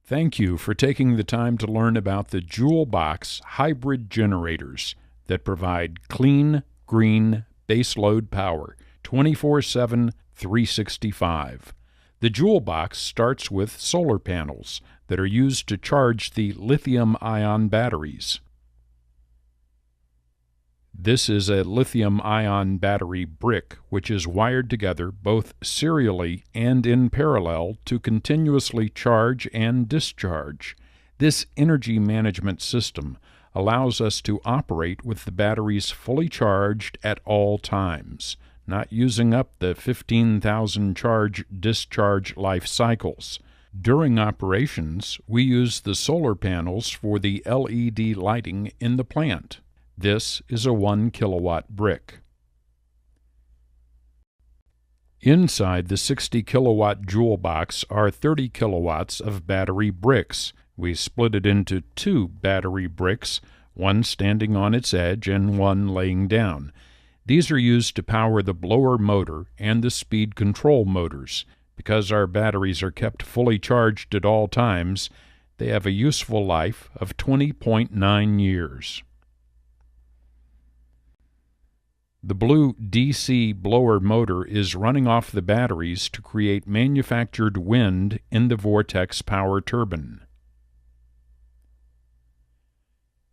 Thank you for taking the time to learn about the JouleBox hybrid generators that provide clean, green, baseload power 24/7, 365. The JouleBox starts with solar panels that are used to charge the lithium-ion batteries. This is a lithium-ion battery brick which is wired together both serially and in parallel to continuously charge and discharge. This energy management system allows us to operate with the batteries fully charged at all times, not using up the 15,000 charge-discharge life cycles. During operations, we use the solar panels for the LED lighting in the plant. This is a 1 kilowatt brick. Inside the 60 kilowatt JouleBox are 30 kilowatts of battery bricks. We split it into 2 battery bricks, one standing on its edge and one laying down. These are used to power the blower motor and the speed control motors. Because our batteries are kept fully charged at all times, they have a useful life of 20.9 years. The blue DC blower motor is running off the batteries to create manufactured wind in the vortex power turbine.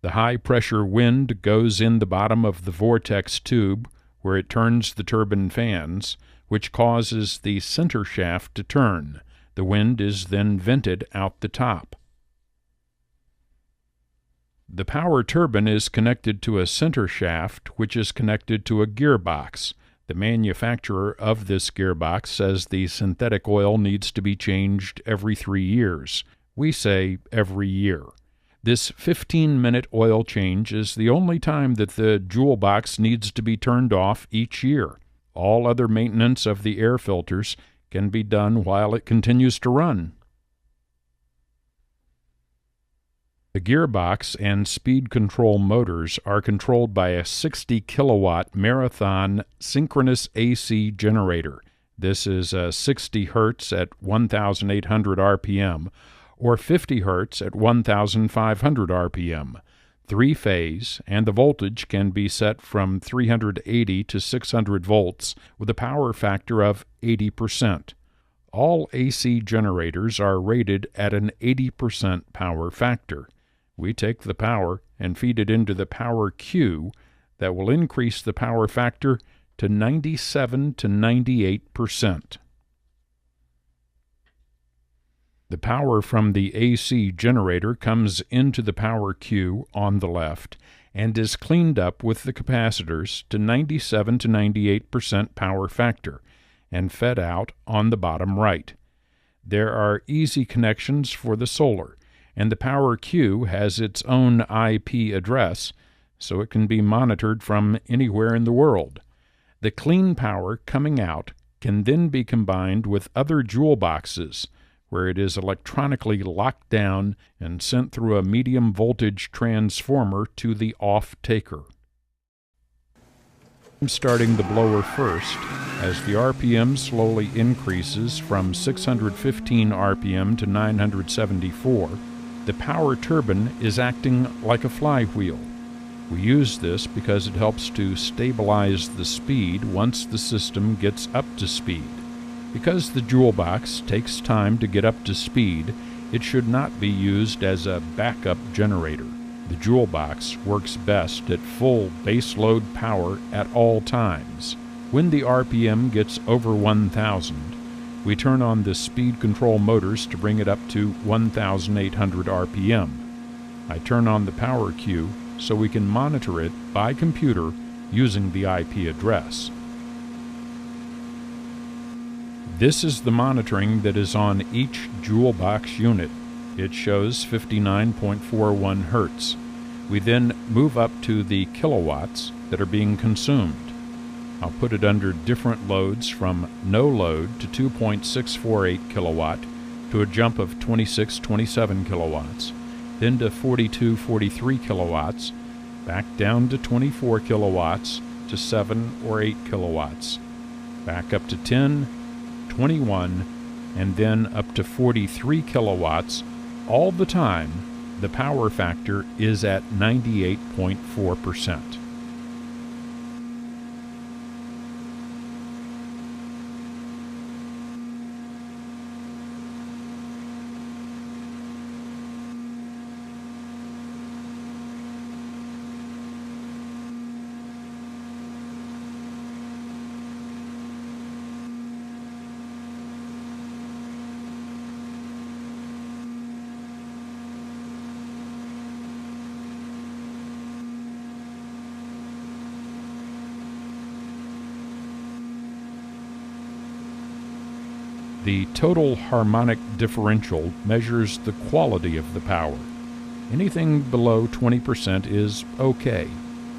The high-pressure wind goes in the bottom of the vortex tube, where it turns the turbine fans, which causes the center shaft to turn. The wind is then vented out the top. The power turbine is connected to a center shaft, which is connected to a gearbox. The manufacturer of this gearbox says the synthetic oil needs to be changed every 3 years. We say every year. This 15-minute oil change is the only time that the JouleBox needs to be turned off each year. All other maintenance of the air filters can be done while it continues to run. The gearbox and speed control motors are controlled by a 60 kilowatt Marathon synchronous AC generator. This is a 60 Hz at 1,800 RPM or 50 Hz at 1,500 RPM. 3-phase, and the voltage can be set from 380 to 600 volts with a power factor of 80%. All AC generators are rated at an 80% power factor. We take the power and feed it into the power queue that will increase the power factor to 97 to 98%. The power from the AC generator comes into the power queue on the left and is cleaned up with the capacitors to 97 to 98% power factor and fed out on the bottom right. There are easy connections for the solar, and the power queue has its own IP address, so it can be monitored from anywhere in the world. The clean power coming out can then be combined with other JouleBoxes, where it is electronically locked down and sent through a medium voltage transformer to the off-taker. I'm starting the blower first. As the RPM slowly increases from 615 RPM to 974, the power turbine is acting like a flywheel. We use this because it helps to stabilize the speed once the system gets up to speed. Because the JouleBox takes time to get up to speed, it should not be used as a backup generator. The JouleBox works best at full baseload power at all times. When the RPM gets over 1,000, we turn on the speed control motors to bring it up to 1,800 RPM. I turn on the power queue so we can monitor it by computer using the IP address. This is the monitoring that is on each JouleBox unit. It shows 59.41 Hertz. We then move up to the kilowatts that are being consumed. I'll put it under different loads from no load to 2.648 kilowatt to a jump of 26-27 kilowatts, then to 42-43 kilowatts, back down to 24 kilowatts to 7 or 8 kilowatts, back up to 10, 21, and then up to 43 kilowatts All the time, the power factor is at 98.4%. The total harmonic differential measures the quality of the power. Anything below 20% is okay.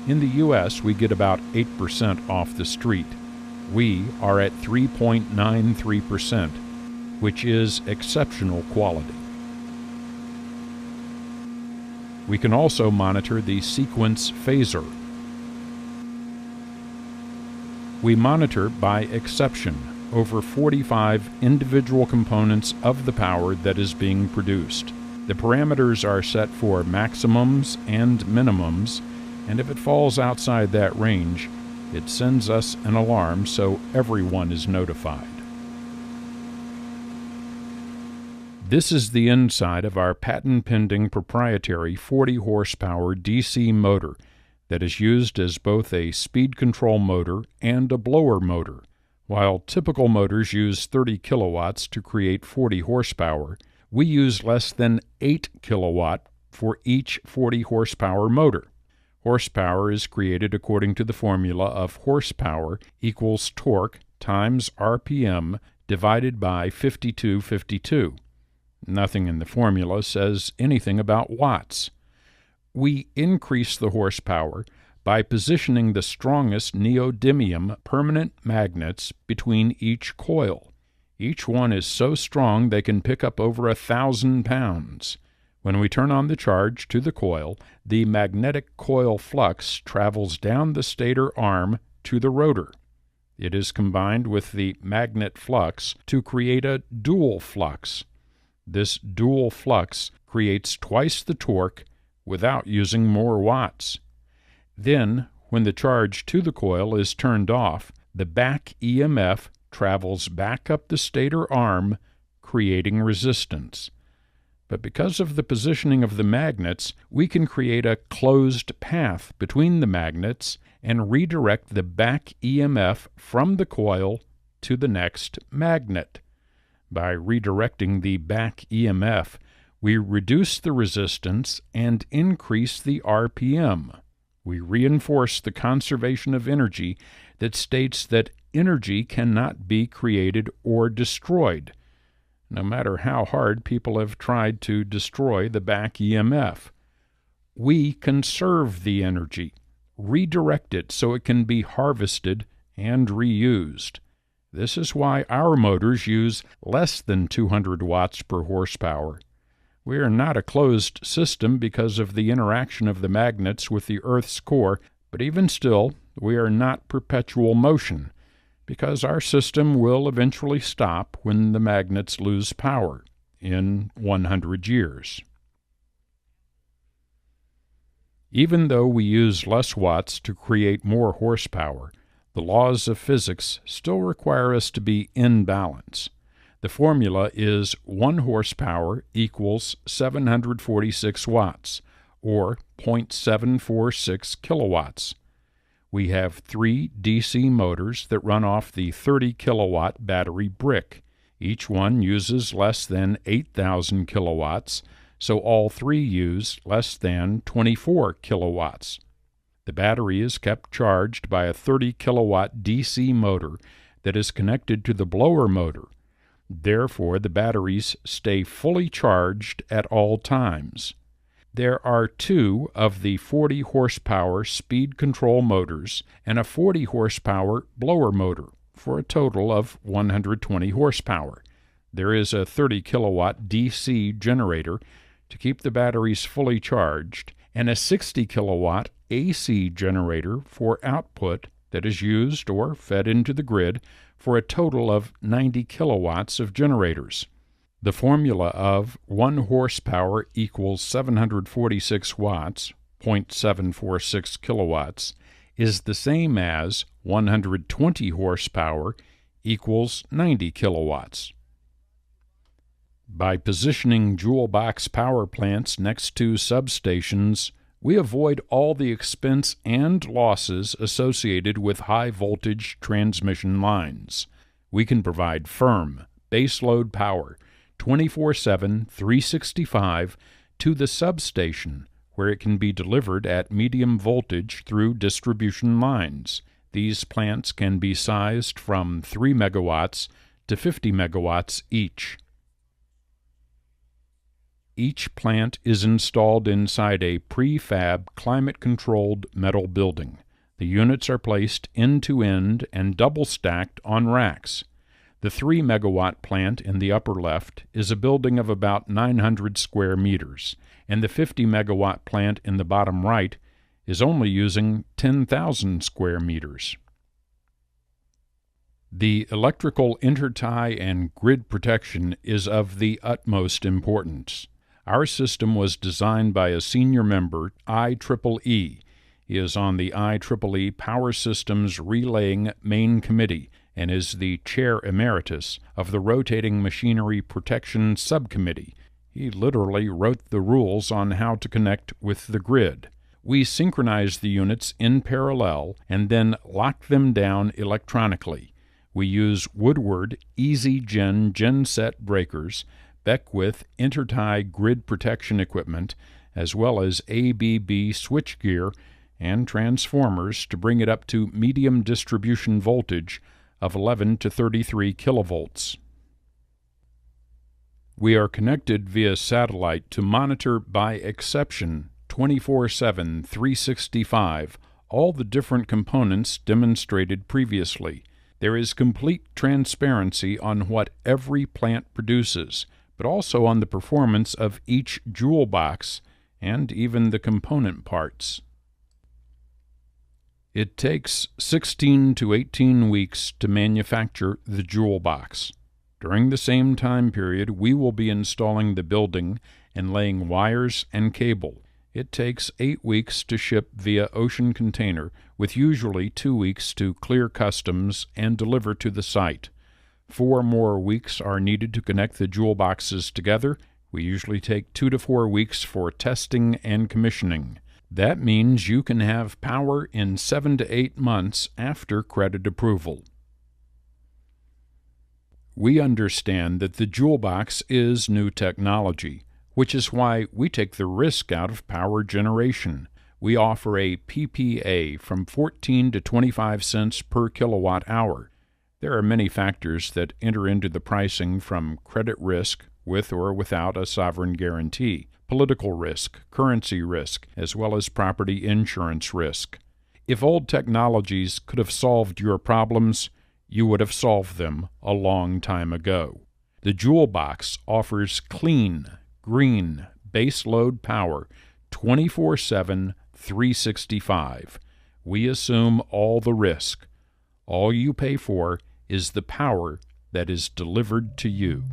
In the U.S., we get about 8% off the street. We are at 3.93%, which is exceptional quality. We can also monitor the sequence phasor. We monitor by exception over 45 individual components of the power that is being produced. The parameters are set for maximums and minimums, and if it falls outside that range, it sends us an alarm so everyone is notified. This is the inside of our patent-pending proprietary 40-horsepower DC motor that is used as both a speed control motor and a blower motor. While typical motors use 30 kilowatts to create 40 horsepower, we use less than 8 kilowatt for each 40 horsepower motor. Horsepower is created according to the formula of horsepower equals torque times RPM divided by 5252. Nothing in the formula says anything about watts. We increase the horsepower by positioning the strongest neodymium permanent magnets between each coil. Each one is so strong they can pick up over 1,000 pounds. When we turn on the charge to the coil, the magnetic coil flux travels down the stator arm to the rotor. It is combined with the magnet flux to create a dual flux. This dual flux creates twice the torque without using more watts. Then, when the charge to the coil is turned off, the back EMF travels back up the stator arm, creating resistance. But because of the positioning of the magnets, we can create a closed path between the magnets and redirect the back EMF from the coil to the next magnet. By redirecting the back EMF, we reduce the resistance and increase the RPM. We reinforce the conservation of energy that states that energy cannot be created or destroyed, no matter how hard people have tried to destroy the back EMF. We conserve the energy, redirect it so it can be harvested and reused. This is why our motors use less than 200 watts per horsepower. We are not a closed system because of the interaction of the magnets with the Earth's core, but even still, we are not perpetual motion, because our system will eventually stop when the magnets lose power in 100 years. Even though we use less watts to create more horsepower, the laws of physics still require us to be in balance. The formula is 1 horsepower equals 746 watts, or 0.746 kilowatts. We have 3 DC motors that run off the 30 kilowatt battery brick. Each one uses less than 8,000 kilowatts, so all 3 use less than 24 kilowatts. The battery is kept charged by a 30 kilowatt DC motor that is connected to the blower motor. Therefore, the batteries stay fully charged at all times. There are 2 of the 40 horsepower speed control motors and a 40 horsepower blower motor, for a total of 120 horsepower. There is a 30 kilowatt DC generator to keep the batteries fully charged, and a 60 kilowatt AC generator for output that is used or fed into the grid for a total of 90 kilowatts of generators. The formula of 1 horsepower equals 746 watts, 0.746 kilowatts, is the same as 120 horsepower equals 90 kilowatts. By positioning JouleBox power plants next to substations, we avoid all the expense and losses associated with high-voltage transmission lines. We can provide firm, baseload power 24/7, 365 to the substation, where it can be delivered at medium voltage through distribution lines. These plants can be sized from 3 megawatts to 50 megawatts each. Each plant is installed inside a prefab climate-controlled metal building. The units are placed end-to-end and double-stacked on racks. The 3-megawatt plant in the upper left is a building of about 900 square meters, and the 50-megawatt plant in the bottom right is only using 10,000 square meters. The electrical intertie and grid protection is of the utmost importance. Our system was designed by a senior member, IEEE. He is on the IEEE Power Systems Relaying Main Committee and is the Chair Emeritus of the Rotating Machinery Protection Subcommittee. He literally wrote the rules on how to connect with the grid. We synchronize the units in parallel and then lock them down electronically. We use Woodward EasyGen genset breakers, Beckwith intertie grid protection equipment, as well as ABB switchgear and transformers to bring it up to medium distribution voltage of 11 to 33 kilovolts. We are connected via satellite to monitor by exception 24/7, 365 all the different components demonstrated previously. There is complete transparency on what every plant produces, but also on the performance of each JouleBox and even the component parts. It takes 16 to 18 weeks to manufacture the JouleBox. During the same time period, we will be installing the building and laying wires and cable. It takes 8 weeks to ship via ocean container, with usually 2 weeks to clear customs and deliver to the site. 4 more weeks are needed to connect the JouleBoxes together. We usually take 2 to 4 weeks for testing and commissioning. That means you can have power in 7 to 8 months after credit approval. We understand that the JouleBox is new technology, which is why we take the risk out of power generation. We offer a PPA from 14 to 25 cents per kilowatt hour. There are many factors that enter into the pricing, from credit risk, with or without a sovereign guarantee, political risk, currency risk, as well as property insurance risk. If old technologies could have solved your problems, you would have solved them a long time ago. The JouleBox offers clean, green, baseload power 24/7, 365. We assume all the risk. All you pay for is the power that is delivered to you.